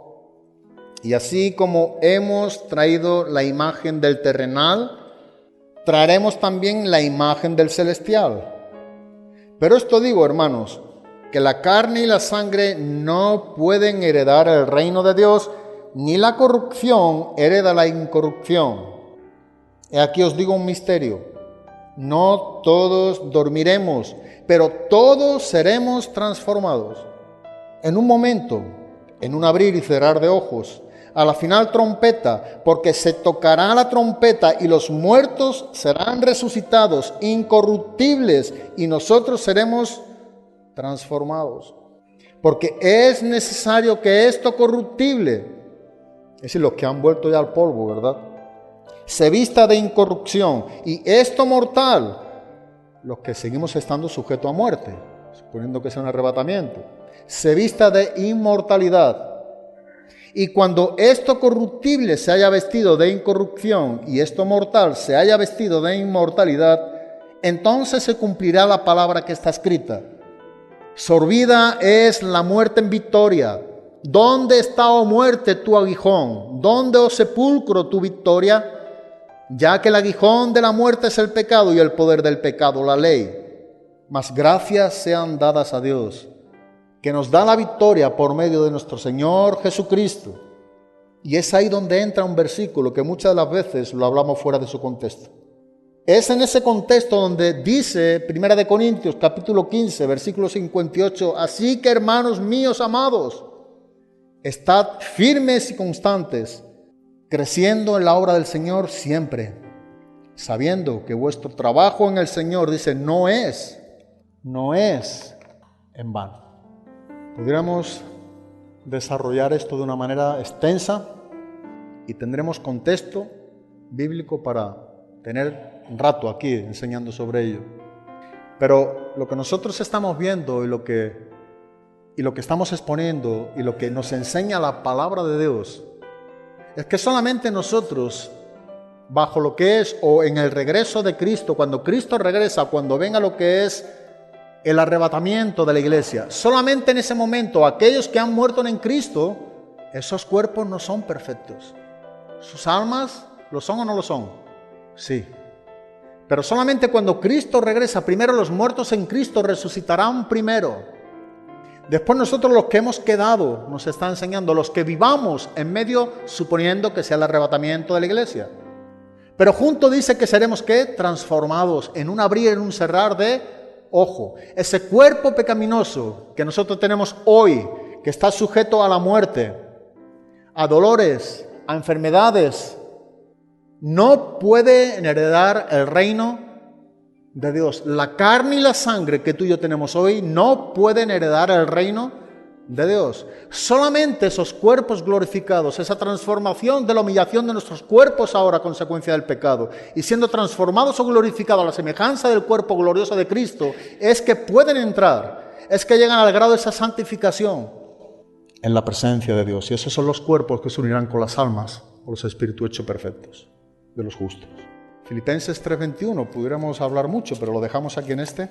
y así como hemos traído la imagen del terrenal, traeremos también la imagen del celestial. Pero esto digo, hermanos, que la carne y la sangre no pueden heredar el reino de Dios, ni la corrupción hereda la incorrupción. Y aquí os digo un misterio: no todos dormiremos, pero todos seremos transformados. En un momento, en un abrir y cerrar de ojos, a la final trompeta, porque se tocará la trompeta y los muertos serán resucitados, incorruptibles, y nosotros seremos transformados. Porque es necesario que esto corruptible, es decir, los que han vuelto ya al polvo, ¿verdad?, se vista de incorrupción, y esto mortal, los que seguimos estando sujetos a muerte, suponiendo que sea un arrebatamiento, se vista de inmortalidad. Y cuando esto corruptible se haya vestido de incorrupción y esto mortal se haya vestido de inmortalidad, entonces se cumplirá la palabra que está escrita: sorbida es la muerte en victoria. ¿Dónde está, oh muerte, tu aguijón? ¿Dónde, oh sepulcro, tu victoria? Ya que el aguijón de la muerte es el pecado y el poder del pecado la ley. Mas gracias sean dadas a Dios, que nos da la victoria por medio de nuestro Señor Jesucristo. Y es ahí donde entra un versículo que muchas de las veces lo hablamos fuera de su contexto. Es en ese contexto donde dice 1 Corintios capítulo 15, versículo 58, así que, hermanos míos amados, estad firmes y constantes, creciendo en la obra del Señor siempre, sabiendo que vuestro trabajo en el Señor, dice, no es en vano. Pudiéramos desarrollar esto de una manera extensa y tendremos contexto bíblico para tener un rato aquí enseñando sobre ello. Pero lo que nosotros estamos viendo y lo que estamos exponiendo y lo que nos enseña la palabra de Dios es que solamente nosotros, bajo lo que es o en el regreso de Cristo, cuando Cristo regresa, cuando venga lo que es el arrebatamiento de la iglesia, solamente en ese momento aquellos que han muerto en Cristo, esos cuerpos no son perfectos. ¿Sus almas lo son o no lo son? Sí. Pero solamente cuando Cristo regresa, primero los muertos en Cristo resucitarán primero. Después nosotros, los que hemos quedado, nos está enseñando, los que vivamos en medio, suponiendo que sea el arrebatamiento de la iglesia. Pero junto dice que seremos, ¿qué? Transformados en un abrir, en un cerrar de ojo. Ese cuerpo pecaminoso que nosotros tenemos hoy, que está sujeto a la muerte, a dolores, a enfermedades, no puede heredar el reino de Dios. La carne y la sangre que tú y yo tenemos hoy no pueden heredar el reino de Dios. Solamente esos cuerpos glorificados, esa transformación de la humillación de nuestros cuerpos ahora a consecuencia del pecado, y siendo transformados o glorificados a la semejanza del cuerpo glorioso de Cristo, es que pueden entrar, es que llegan al grado de esa santificación en la presencia de Dios. Y esos son los cuerpos que se unirán con las almas o los espíritus hechos perfectos de los justos. Filipenses 3:21, pudiéramos hablar mucho, pero lo dejamos aquí en este.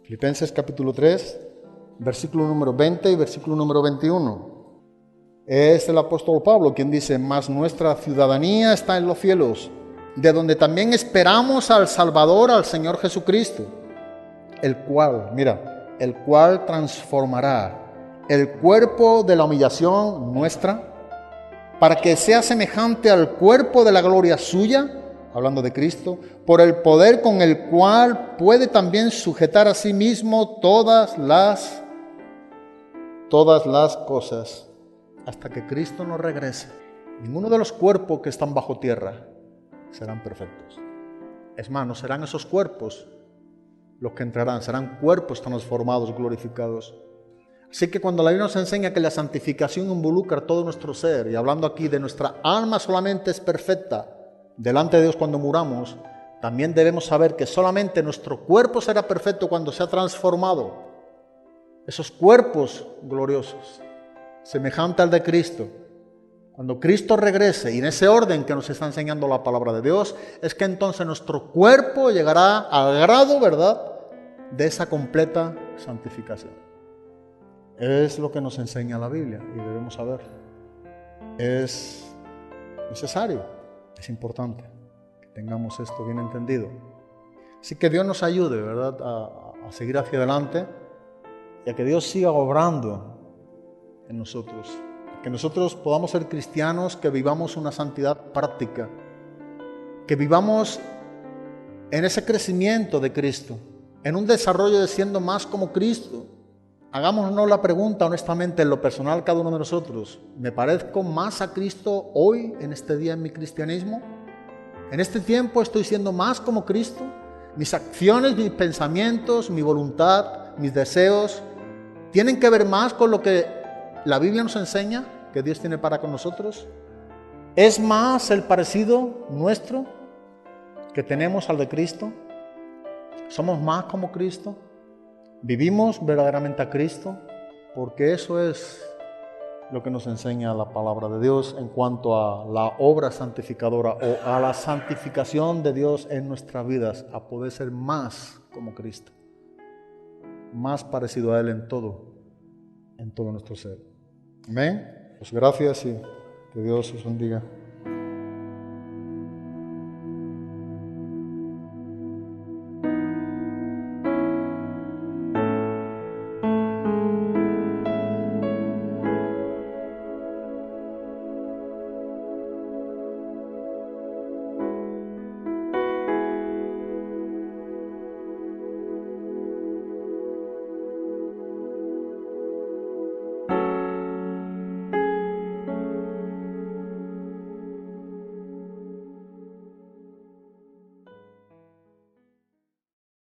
Filipenses capítulo 3, versículo número 20 y versículo número 21. Es el apóstol Pablo quien dice: mas nuestra ciudadanía está en los cielos, de donde también esperamos al Salvador, al Señor Jesucristo, el cual transformará el cuerpo de la humillación nuestra, para que sea semejante al cuerpo de la gloria suya, hablando de Cristo, por el poder con el cual puede también sujetar a sí mismo todas las cosas, hasta que Cristo no regrese. Ninguno de los cuerpos que están bajo tierra serán perfectos. Es más, no serán esos cuerpos los que entrarán, serán cuerpos transformados, glorificados. Así que cuando la Biblia nos enseña que la santificación involucra todo nuestro ser, y hablando aquí de nuestra alma solamente es perfecta delante de Dios cuando muramos, también debemos saber que solamente nuestro cuerpo será perfecto cuando sea transformado. Esos cuerpos gloriosos, semejante al de Cristo, cuando Cristo regrese, y en ese orden que nos está enseñando la palabra de Dios, es que entonces nuestro cuerpo llegará al grado, ¿verdad?, de esa completa santificación. Es lo que nos enseña la Biblia y debemos saber. Es necesario, es importante que tengamos esto bien entendido. Así que Dios nos ayude, ¿verdad?, a seguir hacia adelante y a que Dios siga obrando en nosotros. Que nosotros podamos ser cristianos que vivamos una santidad práctica, que vivamos en ese crecimiento de Cristo, en un desarrollo de siendo más como Cristo. Hagámonos la pregunta honestamente en lo personal cada uno de nosotros: ¿me parezco más a Cristo hoy, en este día en mi cristianismo? ¿En este tiempo estoy siendo más como Cristo? ¿Mis acciones, mis pensamientos, mi voluntad, mis deseos tienen que ver más con lo que la Biblia nos enseña que Dios tiene para con nosotros? ¿Es más el parecido nuestro que tenemos al de Cristo? ¿Somos más como Cristo? ¿Vivimos verdaderamente a Cristo? Porque eso es lo que nos enseña la palabra de Dios en cuanto a la obra santificadora o a la santificación de Dios en nuestras vidas, a poder ser más como Cristo, más parecido a Él en todo nuestro ser. Amén. Pues gracias y que Dios os bendiga.